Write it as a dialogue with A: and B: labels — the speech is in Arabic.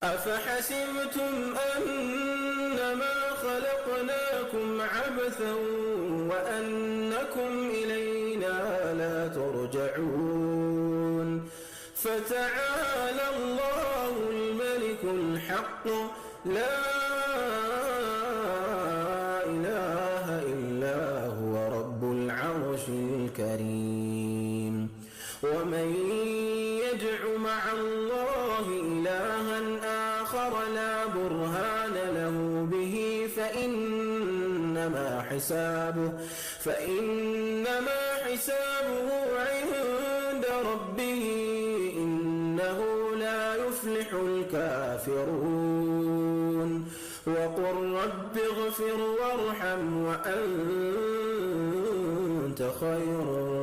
A: أفحسبتم أنما خلقناكم عبثا وأنكم إلينا لا ترجعون فتعالى الله الملك الحق لا إله إلا هو رب العرش الكريم ومن يدع مع الله إلها آخر لا برهان له به فإنما حسابه عند ربه إنه لا يفلح الكافرون وقل رب اغفر وارحم وأنت خير